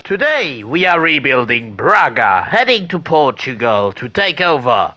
Today we are rebuilding Braga, heading to Portugal to take over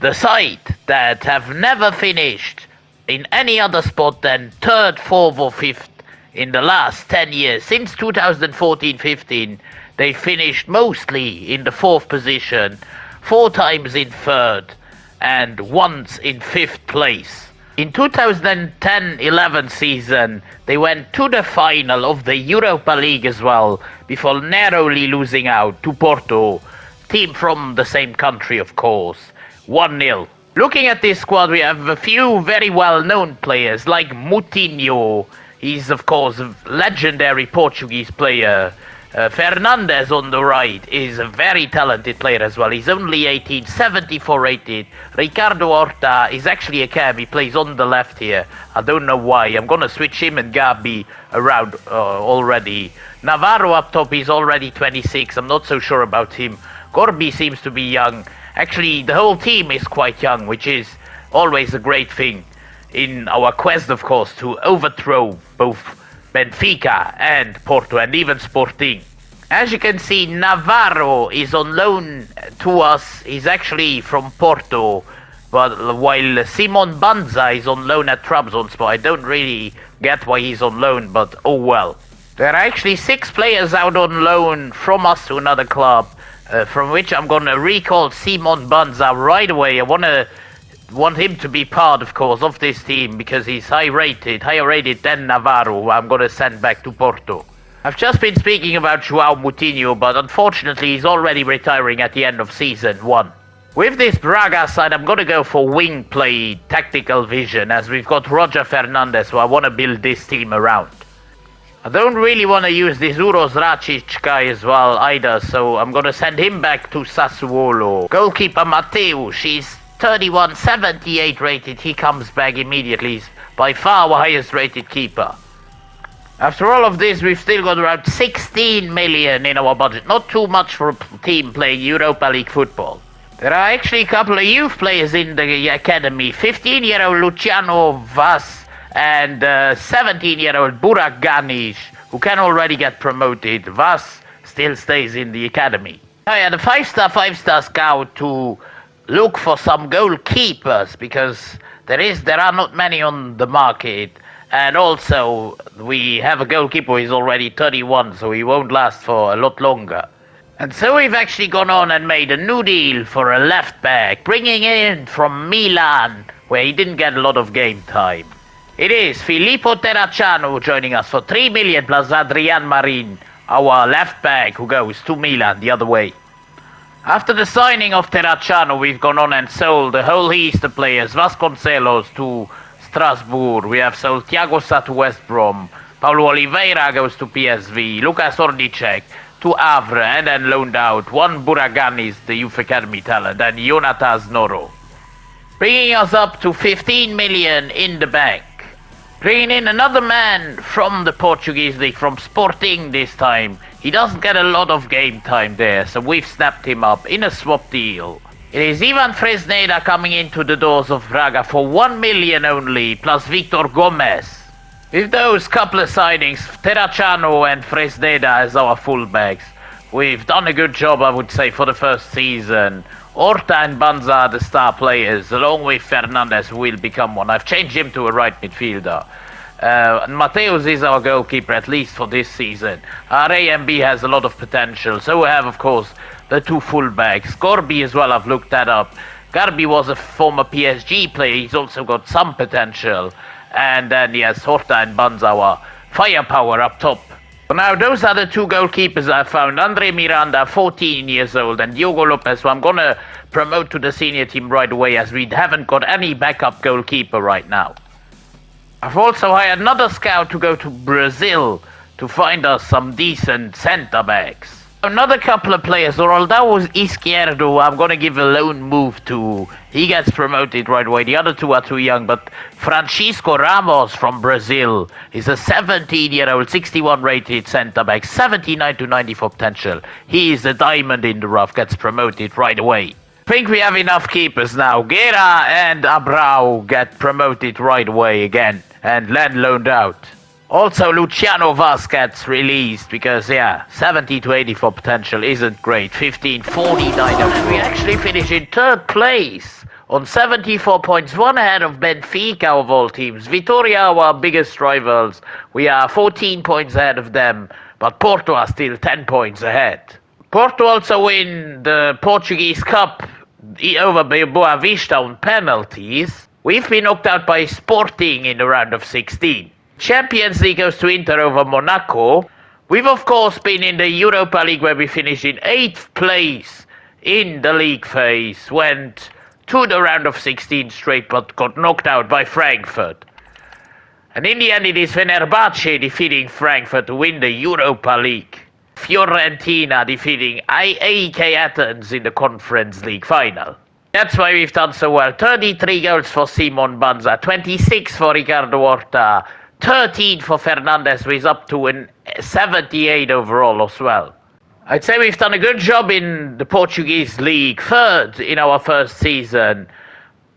the side that have never finished in any other spot than third, fourth or fifth in the last 10 years. Since 2014-15 they finished mostly in the fourth position, 4 times in third and once in fifth place. In 2010-11 season, they went to the final of the Europa League as well, before narrowly losing out to Porto, team from the same country of course, 1-0. Looking at this squad, we have a few very well-known players like Moutinho. He's of course a legendary Portuguese player. Fernandes on the right is a very talented player as well. He's only 18, 74 rated. Ricardo Horta is actually a cam. He plays on the left here. I don't know why. I'm gonna switch him and Gabi around already. Navarro up top is already 26. I'm not so sure about him. Corby seems to be young. Actually, the whole team is quite young, which is always a great thing in our quest, of course, to overthrow both Benfica and Porto and even Sporting. As you can see, Navarro is on loan to us. He's actually from Porto, but while Simon Banza is on loan at Trabzonspor. I don't really get why he's on loan, but oh well. There are actually 6 players out on loan from us to another club, from which I'm gonna recall Simon Banza right away. I want him to be part, of course, of this team because he's higher rated than Navarro, who I'm going to send back to Porto. I've just been speaking about João Moutinho, but unfortunately he's already retiring at the end of season 1. With this Braga side, I'm going to go for wing play, tactical vision, as we've got Roger Fernandes, so I want to build this team around. I don't really want to use this Uros Racic guy as well either, so I'm going to send him back to Sassuolo. Goalkeeper Mateu, she's 31, 78 rated. He comes back immediately. He's by far our highest rated keeper. After all of this, we've still got around 16 million in our budget. Not too much for a team playing Europa League football. There are actually a couple of youth players in the academy. 15-year-old Luciano Vaz and 17-year-old Burak Ganish, who can already get promoted. Vaz still stays in the academy. I had a 5-star scout to look for some goalkeepers because there are not many on the market, and also we have a goalkeeper who is already 31, so he won't last for a lot longer. And so we've actually gone on and made a new deal for a left back, bringing in from Milan, where he didn't get a lot of game time. It is Filippo Terracciano joining us for 3 million plus Adrian Marin, our left back who goes to Milan the other way. After the signing of Terracciano, we've gone on and sold the whole Easter players. Vasconcelos to Strasbourg. We have sold Thiago Sá to West Brom. Paulo Oliveira goes to PSV. Lucas Ordicek to Havre, and then loaned out one Buraganis, the youth academy talent, and Jonatas Noro. Bringing us up to 15 million in the bank. Bringing in another man from the Portuguese league, from Sporting this time. He doesn't get a lot of game time there, so we've snapped him up in a swap deal. It is Ivan Fresneda coming into the doors of Braga for 1 million only, plus Victor Gomez. With those couple of signings, Terracciano and Fresneda as our fullbacks, we've done a good job, I would say, for the first season. Horta and Banza are the star players, along with Fernandes, who will become one. I've changed him to a right midfielder. And Mateus is our goalkeeper, at least for this season. Our AMB has a lot of potential, so we have, of course, the 2 fullbacks. Corby as well, I've looked that up. Corby was a former PSG player, he's also got some potential. And then, yes, Horta and Banza, our firepower up top. So now, those are the 2 goalkeepers I found. Andre Miranda, 14 years old, and Diogo Lopez, who I'm going to promote to the senior team right away, as we haven't got any backup goalkeeper right now. I've also hired another scout to go to Brazil to find us some decent centre-backs. Another couple of players, although was Izquierdo, I'm going to give a loan move to. He gets promoted right away. The other 2 are too young, but Francisco Ramos from Brazil is a 17-year-old, 61 rated centre-back, 79 to 94 potential. He is a diamond in the rough, gets promoted right away. I think we have enough keepers now. Guerra and Abrao get promoted right away again, and Len loaned out. Also, Luciano Vazquez released because, yeah, 70 to 84 potential isn't great. 15.49 and we actually finish in third place on 74 points, one ahead of Benfica of all teams. Vitoria, our biggest rivals, we are 14 points ahead of them, but Porto are still 10 points ahead. Porto also win the Portuguese Cup over Boa Vista on penalties. We've been knocked out by Sporting in the round of 16. Champions League goes to Inter over Monaco. We've of course been in the Europa League where we finished in 8th place in the league phase, went to the round of 16 straight but got knocked out by Frankfurt. And in the end it is Fenerbahce defeating Frankfurt to win the Europa League. Fiorentina defeating AEK Athens in the Conference League final. That's why we've done so well. 33 goals for Simon Banza, 26 for Ricardo Horta, 13 for Fernandes, who is up to an 78 overall as well. I'd say we've done a good job in the Portuguese league, third in our first season.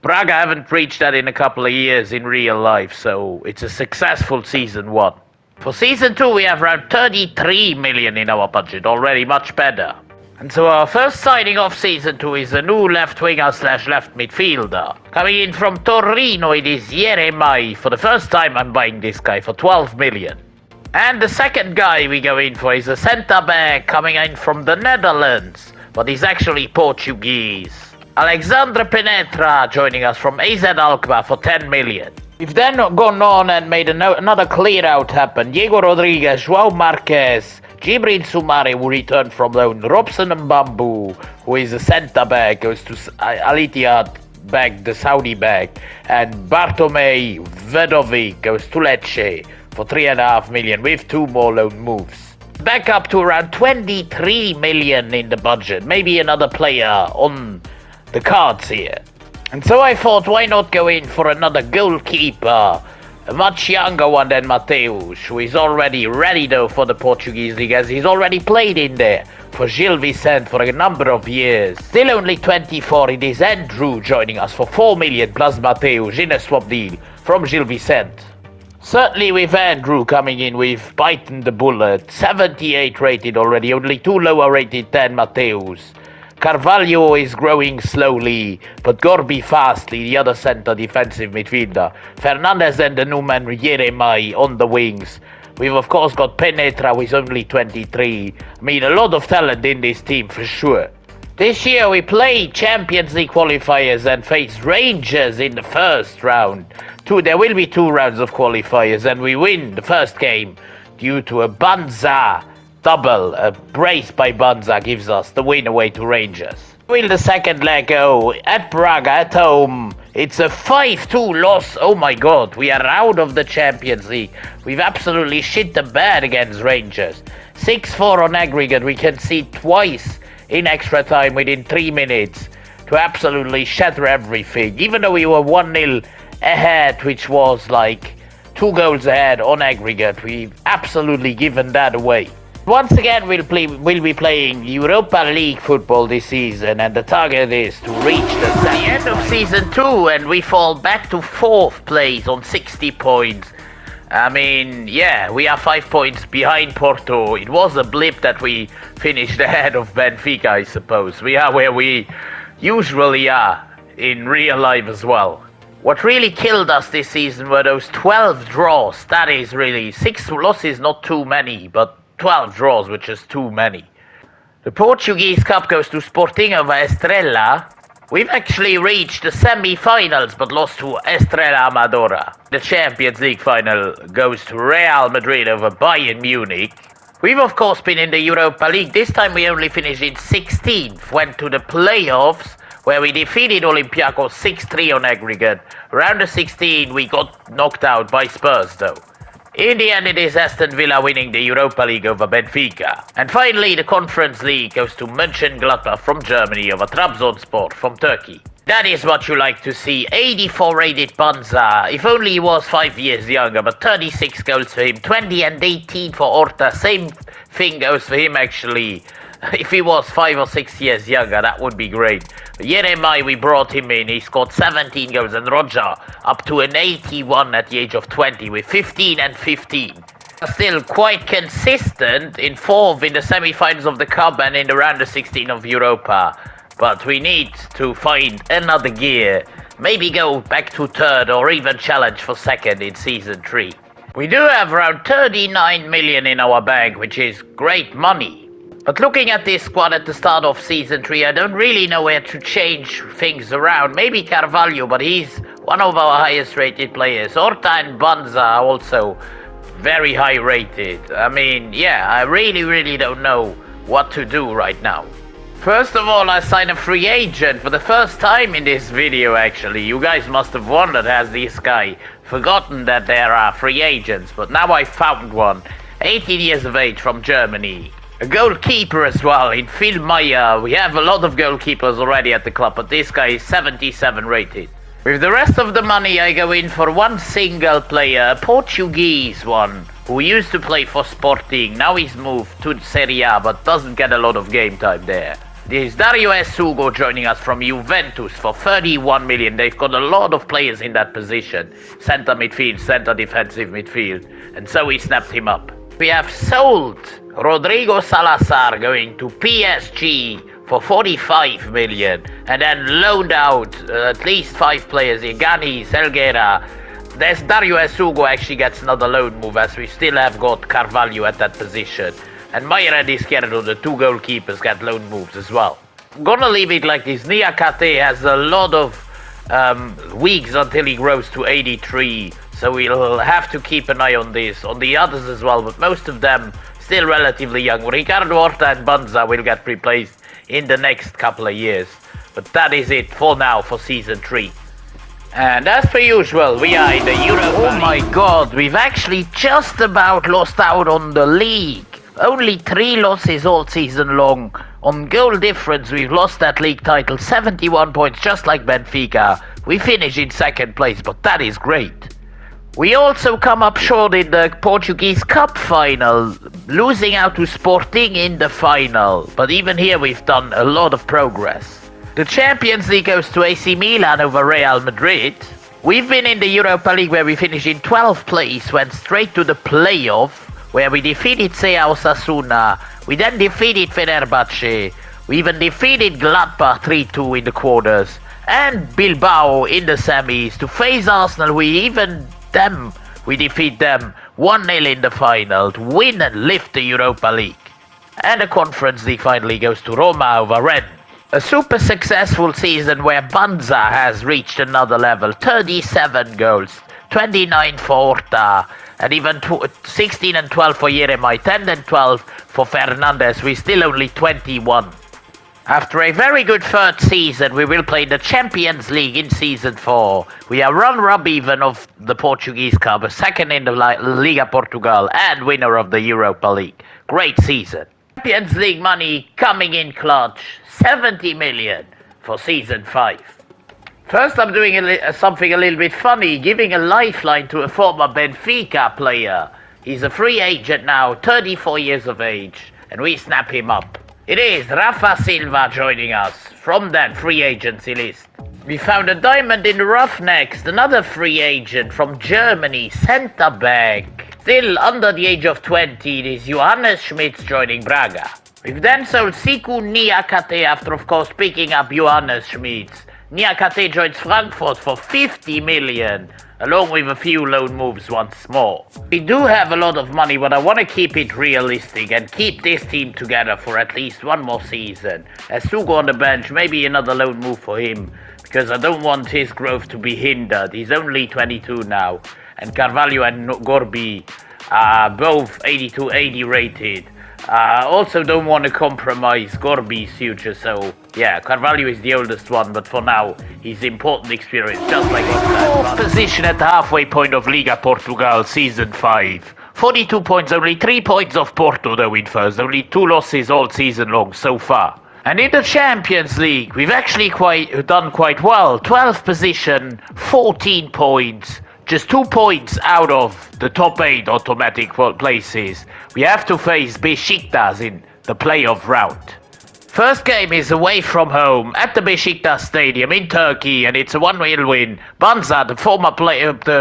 Braga haven't reached that in a couple of years in real life, so it's a successful season one. For season 2 we have around 33 million in our budget, already much better. And so our first signing of season 2 is a new left winger / left midfielder. Coming in from Torino it is Jeremai. For the first time I'm buying this guy for 12 million. And the second guy we go in for is a centre back coming in from the Netherlands, but he's actually Portuguese. Alexandre Penetra joining us from AZ Alkmaar for 10 million. We've then gone on and made another clear out happen. Diego Rodriguez, João Marquez, Jibril Soumare who returned from loan, Robson Mbambu, who is a centre back, goes to Al Ittihad back, the Saudi back, and Bartomeu Vedovic goes to Lecce for 3.5 million with 2 more loan moves. Back up to around 23 million in the budget, maybe another player on the cards here. And so I thought, why not go in for another goalkeeper, a much younger one than Mateus, who is already ready though for the Portuguese league, as he's already played in there for Gil Vicente for a number of years. Still only 24, it is Andrew joining us for 4 million plus Mateus in a swap deal from Gil Vicente. Certainly with Andrew coming in, we've bitten the bullet. 78 rated already, only 2 lower rated than Mateus. Carvalho is growing slowly, but Gorby fastly, the other centre defensive midfielder. Fernandes and the new man Jeremai on the wings. We've of course got Penetra, who is only 23. I mean, a lot of talent in this team for sure. This year we played Champions League qualifiers and faced Rangers in the first round. There will be 2 rounds of qualifiers and we win the first game due to a Banza double. A brace by Banza gives us the win away to Rangers. Will the second leg go at Braga at home? It's a 5-2 loss. Oh my god, we are out of the Champions League. We've absolutely shit the bed against Rangers. 6-4 on aggregate. We can see twice in extra time within 3 minutes to absolutely shatter everything. Even though we were 1-0 ahead, which was like 2 goals ahead on aggregate, we've absolutely given that away. Once again, we'll be playing Europa League football this season, and the target is to reach the end of season 2, and we fall back to 4th place on 60 points. I mean, yeah, we are 5 points behind Porto. It was a blip that we finished ahead of Benfica, I suppose. We are where we usually are in real life as well. What really killed us this season were those 12 draws. That is really 6 losses, not too many, but 12 draws, which is too many. The Portuguese Cup goes to Sporting over Estrela. We've actually reached the semi-finals, but lost to Estrela Amadora. The Champions League final goes to Real Madrid over Bayern Munich. We've of course been in the Europa League. This time we only finished in 16th. Went to the playoffs, where we defeated Olympiacos 6-3 on aggregate. Round of 16, we got knocked out by Spurs though. In the end, it is Aston Villa winning the Europa League over Benfica. And finally, the Conference League goes to Mönchengladbach from Germany over Trabzonspor from Turkey. That is what you like to see. 84 rated Banza. If only he was 5 years younger, but 36 goals for him. 20 and 18 for Horta. Same thing goes for him actually. If he was 5 or 6 years younger, that would be great. Jeremiah, we brought him in. He scored 17 goals, and Roger up to an 81 at the age of 20 with 15 and 15. Still quite consistent in fourth in the semi-finals of the Cup and in the round of 16 of Europa. But we need to find another gear. Maybe go back to third or even challenge for second in season 3. We do have around 39 million in our bank, which is great money. But looking at this squad at the start of season 3, I don't really know where to change things around. Maybe Carvalho, but he's one of our highest rated players. Horta and Banza are also very high rated. I mean, yeah, I really don't know what to do right now. First of all, I signed a free agent for the first time in this video, actually. You guys must have wondered, has this guy forgotten that there are free agents? But now I found one. 18 years of age from Germany. A goalkeeper as well, in Phil Meyer. We have a lot of goalkeepers already at the club, but this guy is 77 rated. With the rest of the money, I go in for one single player, a Portuguese one, who used to play for Sporting. Now he's moved to Serie A, but doesn't get a lot of game time there. There's Dario Esugo joining us from Juventus for 31 million. They've got a lot of players in that position. Centre midfield, centre defensive midfield. And so we snapped him up. We have sold Rodrigo Salazar going to PSG for 45 million. And then loaned out at least 5 players. Igani, Selguera. There's Dario Esugo actually gets another loan move, as we still have got Carvalho at that position. And Meyer and Izquierdo, the 2 goalkeepers, get loan moves as well. I'm gonna leave it like this. Niakate has a lot of weeks until he grows to 83. So we'll have to keep an eye on this, on the others as well. But most of them still relatively young. Ricardo Horta and Banza will get replaced in the next couple of years. But that is it for now for season 3. And as per usual, we are in the Europa League. Oh my god, we've actually just about lost out on the league. Only 3 losses all season long. On goal difference, we've lost that league title 71 points, just like Benfica. We finish in second place, but that is great. We also come up short in the Portuguese Cup final, losing out to Sporting in the final. But even here we've done a lot of progress. The Champions League goes to AC Milan over Real Madrid. We've been in the Europa League where we finished in 12th place, went straight to the playoff, where we defeated Sea Osasuna. We then defeated Fenerbahce. We even defeated Gladbach 3-2 in the quarters. And Bilbao in the semis to face Arsenal. We defeat them 1-0 in the final to win and lift the Europa League. And the Conference League finally goes to Roma over Rennes. A super successful season where Banza has reached another level. 37 goals, 29 for Horta, and even 16 and 12 for Jeremiah, 10 and 12 for Fernandez. We're still only 21. After a very good third season, we will play the Champions League in season 4. We are run-rub even of the Portuguese Cup, second in the Liga Portugal, and winner of the Europa League. Great season. Champions League money coming in clutch, 70 million for season 5. First, I'm doing something a little bit funny, giving a lifeline to a former Benfica player. He's a free agent now, 34 years of age, and we snap him up. It is Rafa Silva joining us from that free agency list. We found a diamond in the rough next, another free agent from Germany, centre back. Still under the age of 20, it is Johannes Schmitz joining Braga. We've then sold Siku Niakate after, of course, picking up Johannes Schmitz. Niakate joins Frankfurt for 50 million, along with a few loan moves once more. We do have a lot of money, but I want to keep it realistic and keep this team together for at least one more season. Esugo on the bench, maybe another loan move for him, because I don't want his growth to be hindered. He's only 22 now, and Carvalho and Gorbi are both 82-80 rated. Also don't want to compromise Gorbi's future, so yeah, Carvalho is the oldest one, but for now, he's important experience, just like fourth position at the halfway point of Liga Portugal Season 5. 42 points, only 3 points off Porto though in first, only 2 losses all season long so far. And in the Champions League, we've actually done quite well. 12th position, 14 points. Just 2 points out of the top 8 automatic places. We have to face Besiktas in the playoff round. First game is away from home at the Besiktas Stadium in Turkey, and it's a 1-0 win. Banza, the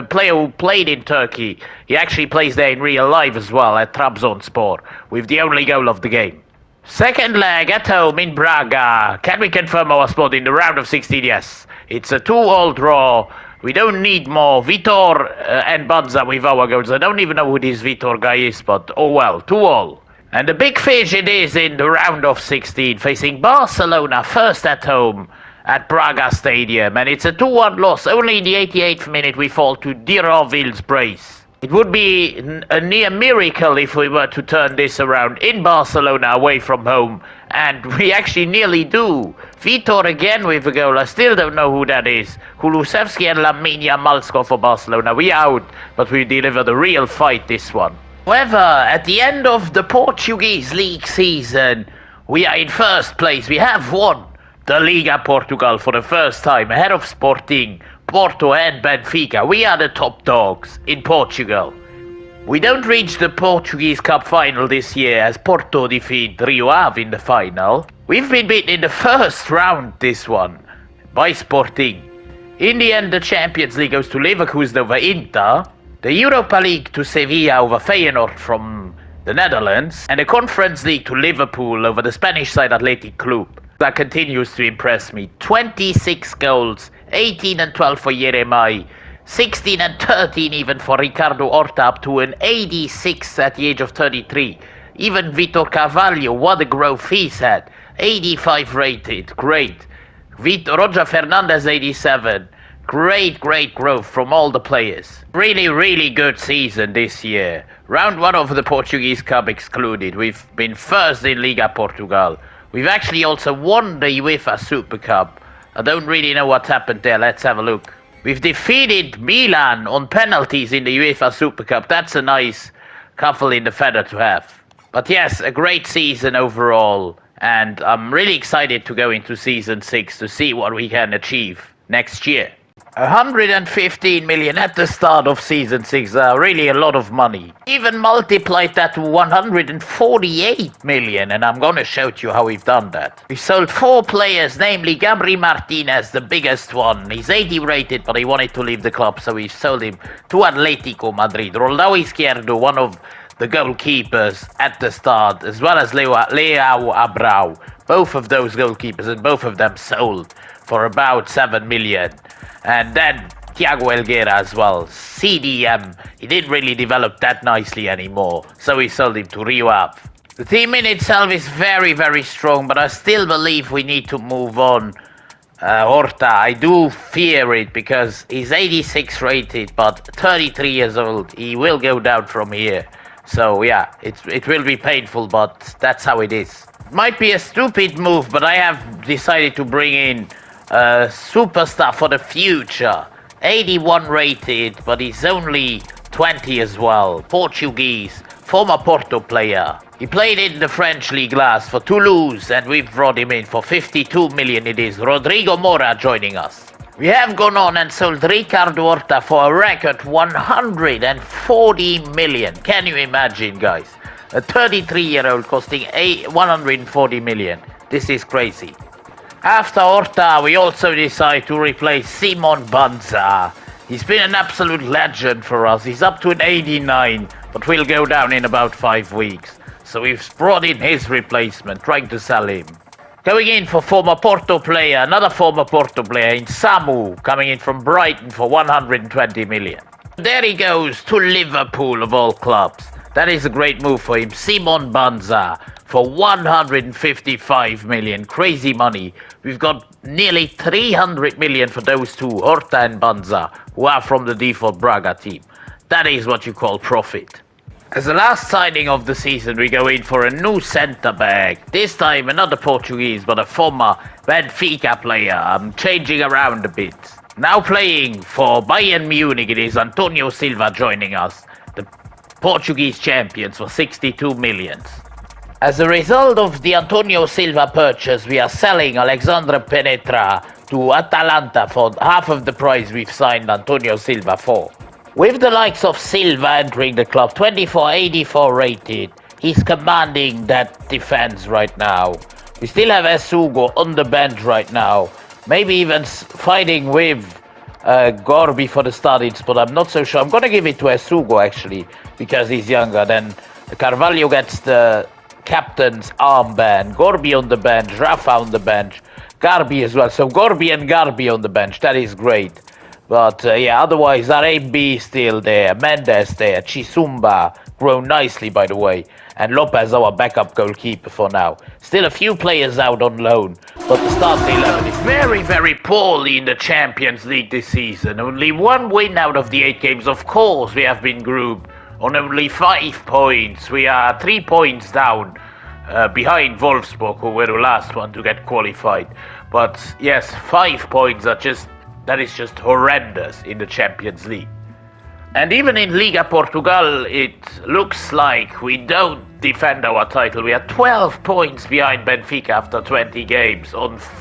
player who played in Turkey, he actually plays there in real life as well at Trabzonspor, with the only goal of the game. Second leg at home in Braga. Can we confirm our spot in the round of 16? Yes. It's a 2-2 draw. We don't need more. Vitor and Banza with our goals. I don't even know who this Vitor guy is, but oh well, 2-2. And the big fish it is in the round of 16, facing Barcelona first at home at Braga Stadium. And it's a 2-1 loss. Only in the 88th minute we fall to Diroville's brace. It would be a near miracle if we were to turn this around in Barcelona away from home. And we actually nearly do. Vitor again with a goal. I still don't know who that is. Kulusevski and Lamine Yamal score for Barcelona. We out, but we deliver the real fight this one. However, at the end of the Portuguese league season, we are in first place. We have won the Liga Portugal for the first time, ahead of Sporting, Porto and Benfica. We are the top dogs in Portugal. We don't reach the Portuguese Cup final this year as Porto defeat Rio Ave in the final. We've been beaten in the first round this one by Sporting. In the end, the Champions League goes to Leverkusen over Inter. The Europa League to Sevilla over Feyenoord from the Netherlands, and the Conference League to Liverpool over the Spanish side Athletic Club. That continues to impress me. 26 goals, 18 and 12 for Jeremai, 16 and 13 even for Ricardo Horta, up to an 86 at the age of 33. Even Vitor Carvalho, what a growth he's had. 85 rated, great. Roger Fernandez, 87. Great growth from all the players. Really good season this year. Round 1 of the Portuguese Cup excluded. We've been first in Liga Portugal. We've actually also won the UEFA Super Cup. I don't really know what happened there. Let's have a look. We've defeated Milan on penalties in the UEFA Super Cup. That's a nice couple in the feather to have. But yes, a great season overall. And I'm really excited to go into Season 6 to see what we can achieve next year. 115 million at the start of Season 6, really a lot of money. Even multiplied that to 148 million, and I'm gonna show you how we've done that. We sold 4 players, namely Gabri Martinez, the biggest one. He's 80 rated, but he wanted to leave the club, so we sold him to Atletico Madrid. Roldao Izquierdo, one of the goalkeepers at the start, as well as Leao Abreu. Both of those goalkeepers, and both of them sold for about 7 million. And then Thiago Helguera as well. CDM, he didn't really develop that nicely anymore, so we sold him to Rio Ave. The team in itself is very strong, but I still believe we need to move on. Horta, I do fear it because he's 86 rated, but 33 years old. He will go down from here. So yeah, it will be painful, but that's how it is. Might be a stupid move, but I have decided to bring in a superstar for the future. 81 rated, but he's only 20 as well. Portuguese, former Porto player. He played in the French League last for Toulouse, and we've brought him in for 52 million. It is Rodrigo Mora joining us. We have gone on and sold Ricardo Horta for a record 140 million. Can you imagine, guys? A 33-year-old costing 140 million. This is crazy. After Horta, we also decide to replace Simon Banza. He's been an absolute legend for us. He's up to an 89, but will go down in about 5 weeks. So we've brought in his replacement, trying to sell him. Going in for former Porto player, another former Porto player in Samu, coming in from Brighton for 120 million. There he goes to Liverpool of all clubs. That is a great move for him. Simon Banza for 155 million. Crazy money. We've got nearly 300 million for those two, Horta and Banza, who are from the default Braga team. That is what you call profit. As the last signing of the season, we go in for a new centre-back. This time another Portuguese, but a former Benfica player. I'm changing around a bit. Now playing for Bayern Munich, it is Antonio Silva joining us. The Portuguese champions for 62 million. As a result of the Antonio Silva purchase, we are selling Alexandre Penetra to Atalanta for half of the price we've signed Antonio Silva for. With the likes of Silva entering the club, 24, 84 rated, He's commanding that defense right now. We still have Esugo on the bench right now. Maybe even fighting with Gorby for the starting spot. I'm not so sure. I'm going to give it to Esugo, actually, because he's younger. Then Carvalho gets the captain's armband. Gorby on the bench. Rafa on the bench. Garbi as well. So Gorby and Garbi on the bench. That is great. But yeah, otherwise, Arabi still there. Mendes there. Chisumba, grown nicely, by the way. And Lopez, our backup goalkeeper for now. Still a few players out on loan, but the starting 11 is very, very poorly in the Champions League this season. Only one win out of the 8 games. Of course, we have been grouped on only 5 points. We are 3 points down behind Wolfsburg, who were the last one to get qualified. But yes, 5 points are that is just horrendous in the Champions League. And even in Liga Portugal, it looks like we don't defend our title. We are 12 points behind Benfica after 20 games,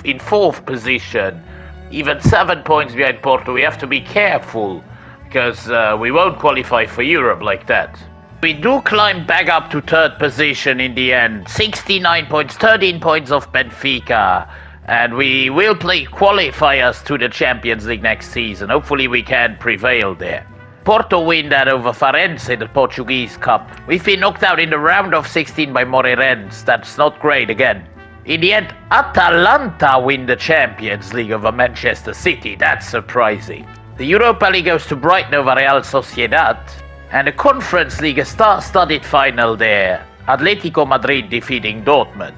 in 4th position. Even 7 points behind Porto. We have to be careful, because we won't qualify for Europe like that. We do climb back up to 3rd position in the end. 69 points, 13 points off Benfica. And we will qualify us to the Champions League next season. Hopefully we can prevail there. Porto win that over Farense in the Portuguese Cup. We've been knocked out in the round of 16 by Moreirense. That's not great again. In the end, Atalanta win the Champions League over Manchester City. That's surprising. The Europa League goes to Brighton over Real Sociedad. And the Conference League, a star-studded final there. Atletico Madrid defeating Dortmund.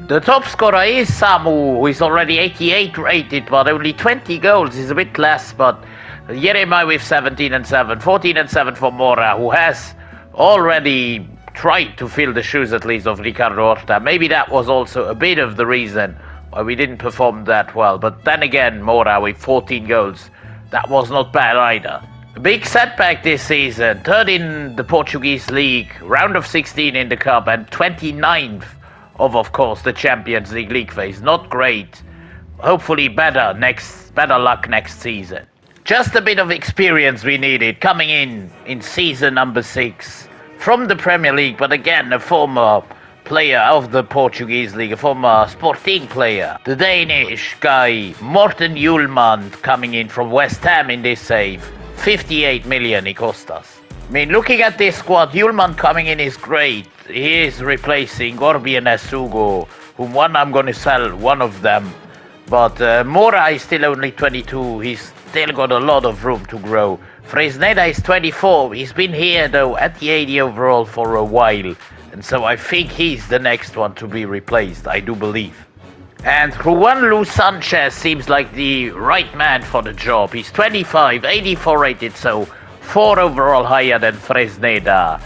The top scorer is Samu, who is already 88 rated, but only 20 goals is a bit less, but Jeremiah with 17 and 7, 14 and 7 for Mora, who has already tried to fill the shoes at least of Ricardo Horta. Maybe that was also a bit of the reason why we didn't perform that well. But then again, Mora with 14 goals, that was not bad either. A big setback this season, 3rd in the Portuguese League, round of 16 in the Cup, and 29th of course, the Champions League phase. Not great. Hopefully better luck next season. Just a bit of experience we needed coming in season number 6 from the Premier League, but again a former player of the Portuguese League, a former Sporting player. The Danish guy Morten Hjulmand coming in from West Ham in this save. 58 million he cost us. I mean, looking at this squad, Hjulmand coming in is great. He is replacing Gorbi and Esugo, whom one I'm going to sell, one of them. But Mora is still only 22. He's still got a lot of room to grow. Fresneda is 24. He's been here, though, at the 80 overall for a while. And so I think he's the next one to be replaced, I do believe. And Juan Luis Sanchez seems like the right man for the job. He's 25, 84 rated, so 4 overall higher than Fresneda.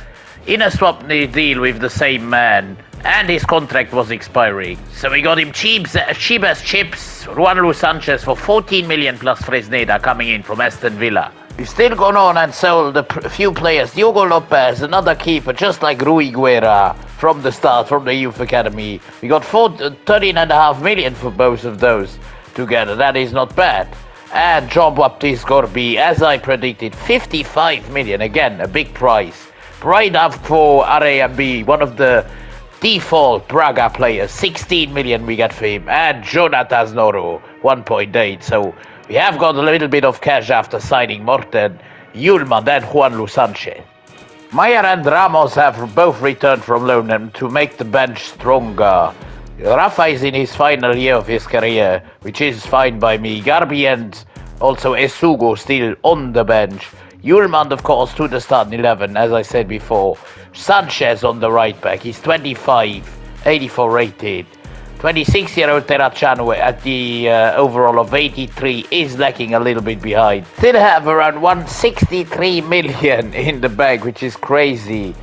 In a swap deal with the same man, and his contract was expiring. So we got him cheap as chips, Juan Luis Sanchez for 14 million plus Fresneda coming in from Aston Villa. We've still gone on and sold a few players. Diogo Lopez, another keeper, just like Rui Guerra from the start, from the youth academy. We got 13.5 million for both of those together. That is not bad. And Jean-Baptiste Gorbi, as I predicted, 55 million. Again, a big price. Right up for Arabi, one of the default Braga players. 16 million we got for him. And Jonatas Noro, 1.8. So we have got a little bit of cash after signing Morten Hjulmand and Juan Luis Sanchez. Mayer and Ramos have both returned from loan and to make the bench stronger. Rafa is in his final year of his career, which is fine by me. Garbi and also Esugo still on the bench. Hjulmand, of course, to the starting 11, as I said before. Sanchez on the right back. He's 25, 84 rated. 26-year-old Terracciano at the overall of 83 is lacking a little bit behind. Still have around 163 million in the bank, which is crazy.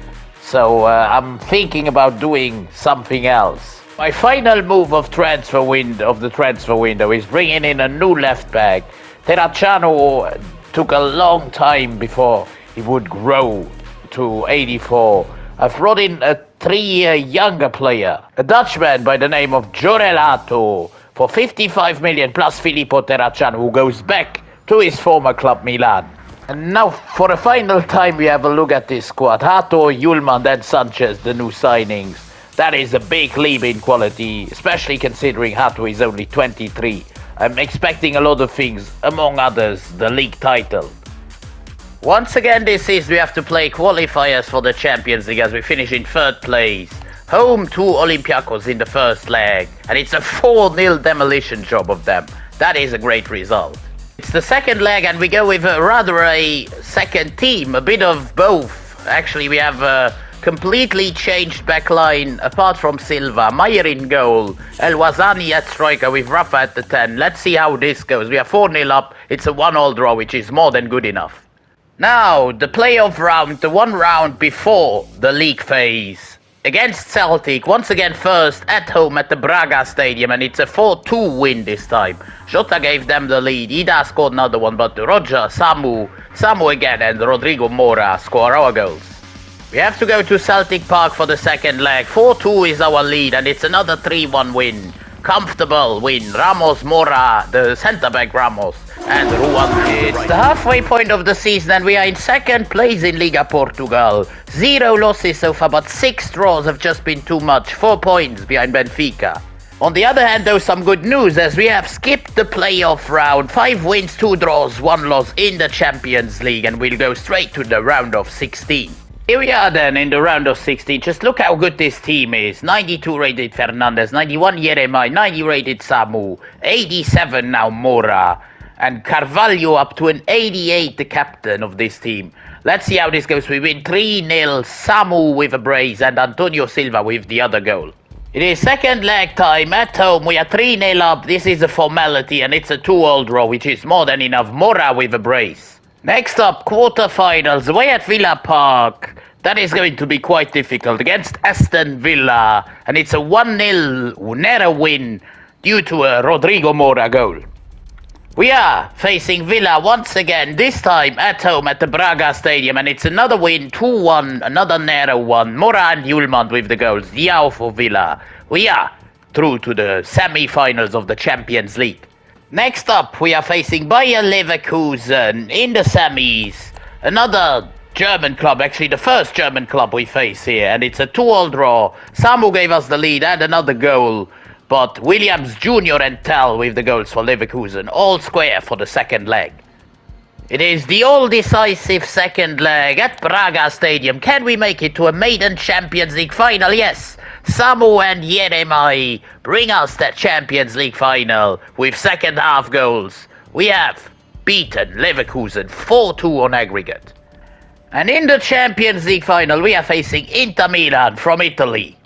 So I'm thinking about doing something else. My final move of the transfer window is bringing in a new left back. Terracciano took a long time before he would grow to 84. I've brought in a 3-year younger player, a Dutchman by the name of Giorelato, for 55 million plus Filippo Terracciano, who goes back to his former club Milan. And now, for the final time, we have a look at this squad. Hato, Yulman, and Sanchez, the new signings. That is a big leap in quality, especially considering Hato is only 23. I'm expecting a lot of things, among others, the league title. Once again this season we have to play qualifiers for the Champions League as we finish in 3rd place. Home to Olympiacos in the first leg, and it's a 4-0 demolition job of them. That is a great result. It's the second leg and we go with a second team, a bit of both. Actually, we have a completely changed backline apart from Silva. Mayer in goal, El Wazani at striker with Rafa at the 10. Let's see how this goes. We are 4-0 up. It's a 1-all draw, which is more than good enough. Now, the playoff round, the one round before the league phase. Against Celtic, once again first at home at the Braga stadium, and it's a 4-2 win this time. Jota gave them the lead, Ida scored another one, but Roger, Samu again, and Rodrigo Mora score our goals. We have to go to Celtic Park for the second leg. 4-2 is our lead, and it's another 3-1 win. Comfortable win. Ramos, Mora, the centre-back Ramos, and Ruan. It's the halfway point of the season and we are in 2nd place in Liga Portugal. 0 losses so far, but 6 draws have just been too much. 4 points behind Benfica. On the other hand, though, some good news as we have skipped the playoff round. 5 wins, 2 draws, 1 loss in the Champions League, and we'll go straight to the round of 16. Here we are then in the round of 16. Just look how good this team is. 92 rated Fernandez, 91 Yeremai, 90 rated Samu, 87 now Mora, and Carvalho up to an 88, the captain of this team. Let's see how this goes. We win 3-0, Samu with a brace and Antonio Silva with the other goal. It is second leg time at home. We are 3-0 up. This is a formality and it's a 2-all draw, which is more than enough. Mora with a brace. Next up, quarterfinals away at Villa Park. That is going to be quite difficult against Aston Villa, and it's a 1-0 narrow win due to a Rodrigo Mora goal. We are facing Villa once again, this time at home at the Braga stadium, and it's another win, 2-1, another narrow one. Mora and Yulman with the goals, Diao for Villa. We are through to the semi-finals of the Champions League. Next up, we are facing Bayer Leverkusen in the semis. Another German club, actually the first German club we face here, and it's a 2-all draw. Samu gave us the lead and another goal, but Williams Jr. and Tell with the goals for Leverkusen, all square for the second leg. It is the all-decisive second leg at Braga Stadium. Can we make it to a maiden Champions League final? Yes. Samu and Yeremai bring us that Champions League final with second half goals. We have beaten Leverkusen 4-2 on aggregate. And in the Champions League final, we are facing Inter Milan from Italy.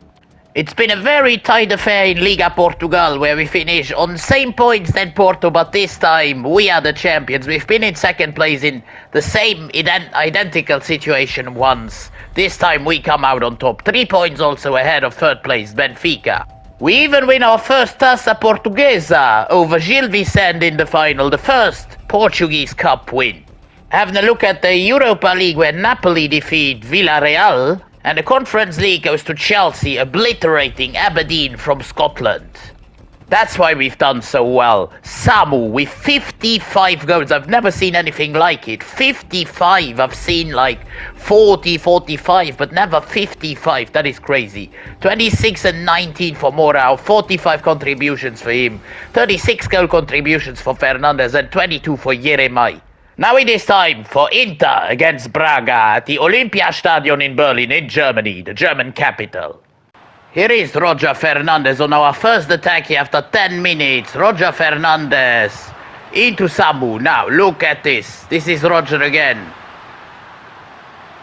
It's been a very tight affair in Liga Portugal where we finish on the same points than Porto, but this time we are the champions. We've been in second place in the same identical situation once. This time we come out on top. 3 points also ahead of third place Benfica. We even win our first Taça Portuguesa over Gil Vicente in the final, the first Portuguese Cup win. Having a look at the Europa League where Napoli defeat Villarreal, and the Conference League goes to Chelsea, obliterating Aberdeen from Scotland. That's why we've done so well. Samu with 55 goals. I've never seen anything like it. 55. I've seen like 40, 45, but never 55. That is crazy. 26 and 19 for Mora. 45 contributions for him. 36 goal contributions for Fernandez and 22 for Yeremai. Now it is time for Inter against Braga at the Olympiastadion in Berlin in Germany, the German capital. Here is Roger Fernandez on our first attack here after 10 minutes. Roger Fernandez into Samu. Now look at this. This is Roger again.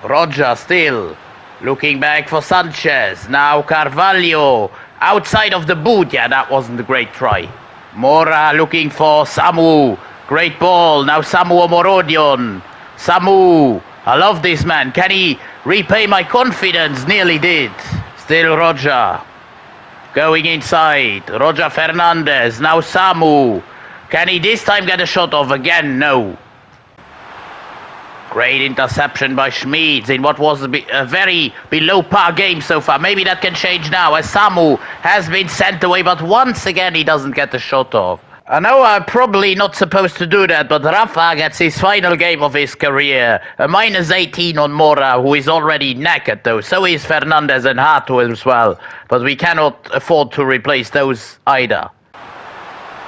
Roger still looking back for Sanchez. Now Carvalho outside of the boot. Yeah, that wasn't a great try. Mora looking for Samu. Great ball. Now Samu Omorodion. Samu. I love this man. Can he repay my confidence? Nearly did. Still Roger. Going inside. Roger Fernandez. Now Samu. Can he this time get a shot off again? No. Great interception by Schmid in what was a very below par game so far. Maybe that can change now as Samu has been sent away, but once again he doesn't get the shot off. I know I'm probably not supposed to do that, but Rafa gets his final game of his career. A -18 on Mora, who is already knackered though. So is Fernandez and Hato as well. But we cannot afford to replace those either.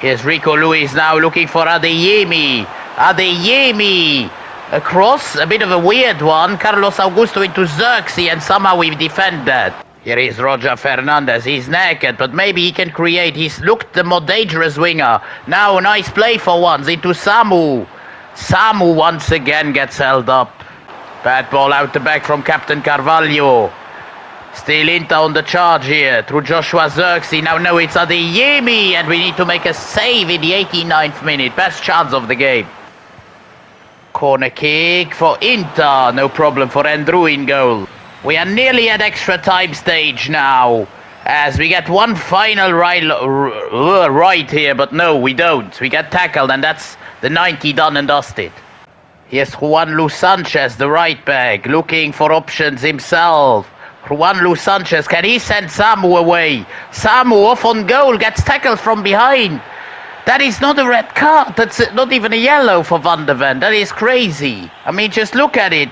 Here's Rico Lewis now looking for Adeyemi. Adeyemi! Across, a bit of a weird one. Carlos Augusto into Xerxes, and somehow we defend that. Here is Roger Fernandez. He's naked, but maybe he can create. He's looked the more dangerous winger. Now a nice play for once into Samu. Samu once again gets held up. Bad ball out the back from Captain Carvalho. Still Inter on the charge here through Joshua Xerxes. Now no, it's Adeyemi, and we need to make a save in the 89th minute. Best chance of the game. Corner kick for Inter. No problem for Andrew in goal. We are nearly at extra time stage now, as we get one final right here, but no, we don't. We get tackled, and that's the 90 done and dusted. Here's Juan Luis Sanchez, the right back, looking for options himself. Juan Luis Sanchez, can he send Samu away? Samu off on goal, gets tackled from behind. That is not a red card. That's not even a yellow for Van de Ven. That is crazy. I mean, just look at it.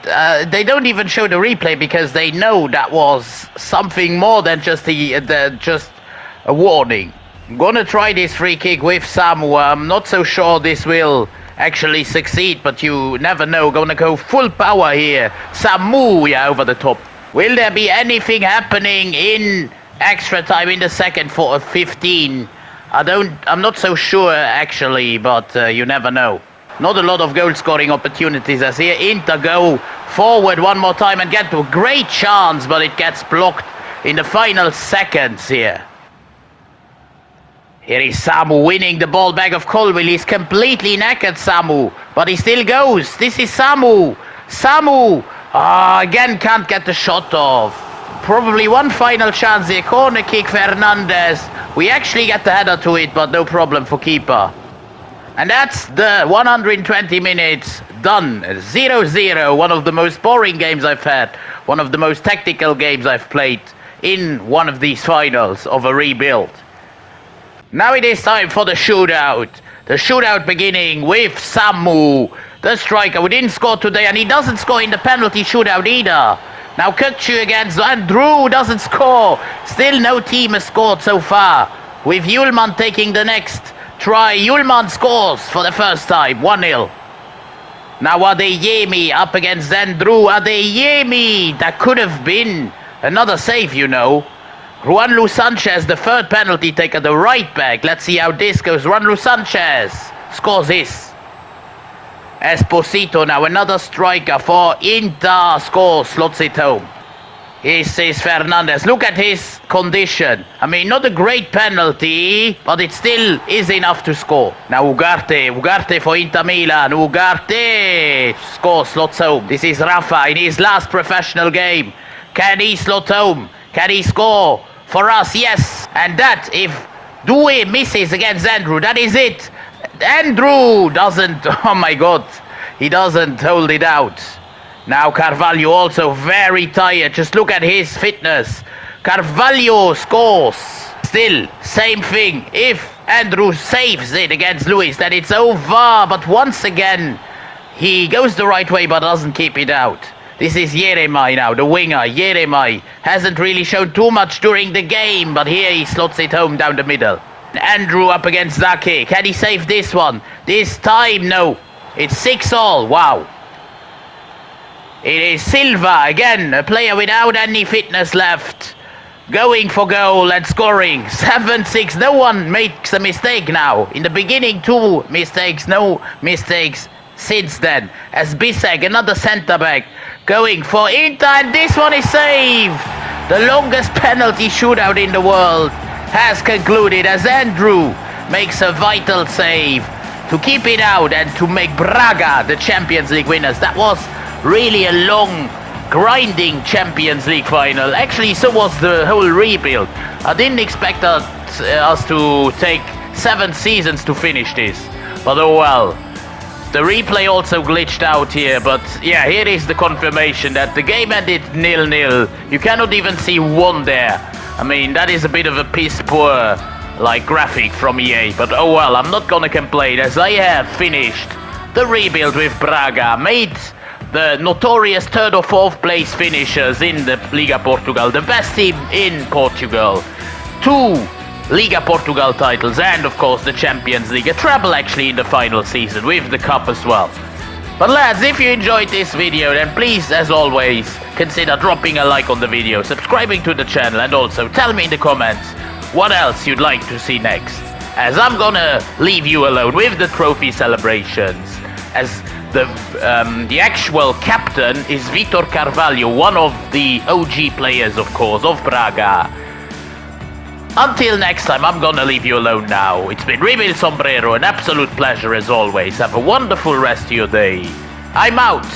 They don't even show the replay because they know that was something more than just a warning. I'm gonna try this free kick with Samu. I'm not so sure this will actually succeed, but you never know. Gonna go full power here. Samu, yeah, over the top. Will there be anything happening in extra time in the second 15? I'm not so sure actually, but you never know. Not a lot of goal scoring opportunities as here Inter go forward one more time and get to a great chance, but it gets blocked in the final seconds here. Here is Samu winning the ball back of Colville. He's completely knackered, Samu, but he still goes. This is Samu. Samu! Again can't get the shot off. Probably one final chance here. Corner kick, Fernandez. We actually get the header to it, but no problem for keeper. And that's the 120 minutes done. 0-0. One of the most boring games I've had. One of the most tactical games I've played in one of these finals of a rebuild. Now it is time for the shootout. The shootout beginning with Samu, the striker. We didn't score today, and he doesn't score in the penalty shootout either. Now Kukcu against Andrew doesn't score. Still no team has scored so far. With Yulman taking the next try. Yulman scores for the first time. 1-0. Now Adeyemi up against Andrew. Adeyemi. That could have been another save, you know. Juan Luis Sanchez, the third penalty taker, the right back. Let's see how this goes. Juan Luis Sanchez scores this. Esposito now, another striker for Inter, scores, slots it home. This is Fernandez. Look at his condition. I mean, not a great penalty, but it still is enough to score. Now Ugarte for Inter Milan. Ugarte scores, slots home. This is Rafa in his last professional game. Can he slot home? Can he score for us? Yes. And that, if Due misses against Andrew, that is it. Andrew doesn't, oh my god, he doesn't hold it out. Now Carvalho also very tired. Just look at his fitness. Carvalho scores. Still, same thing. If Andrew saves it against Luis, then it's over. But once again, he goes the right way but doesn't keep it out. This is Yeremai now, the winger. Yeremai hasn't really shown too much during the game, but here he slots it home down the middle. Andrew up against Zake. Can he save this one? This time, no. It's 6-6. Wow. It is Silva again, a player without any fitness left, going for goal and scoring. 7-6. No one makes a mistake now. In the beginning, 2 mistakes, no mistakes since then. As Bisek, another centre back, going for Inter, and this one is saved. The longest penalty shootout in the world has concluded as Andrew makes a vital save to keep it out and to make Braga the Champions League winners. That was really a long, grinding Champions League final. Actually, so was the whole rebuild. I didn't expect us to take 7 seasons to finish this, but oh well. The replay also glitched out here, but yeah, here is the confirmation that the game ended 0-0. You cannot even see 1 there. I mean, that is a bit of a piss poor like graphic from EA, but oh well, I'm not gonna complain as I have finished the rebuild with Braga, made the notorious 3rd or 4th place finishers in the Liga Portugal, the best team in Portugal, 2 Liga Portugal titles, and of course the Champions League, a treble actually in the final season with the cup as well. But lads, if you enjoyed this video, then please, as always, consider dropping a like on the video, subscribing to the channel, and also tell me in the comments what else you'd like to see next, as I'm gonna leave you alone with the trophy celebrations, as the actual captain is Vitor Carvalho, one of the OG players, of course, of Braga. Until next time, I'm gonna leave you alone now. It's been Rebuild Sombrero, an absolute pleasure as always. Have a wonderful rest of your day. I'm out.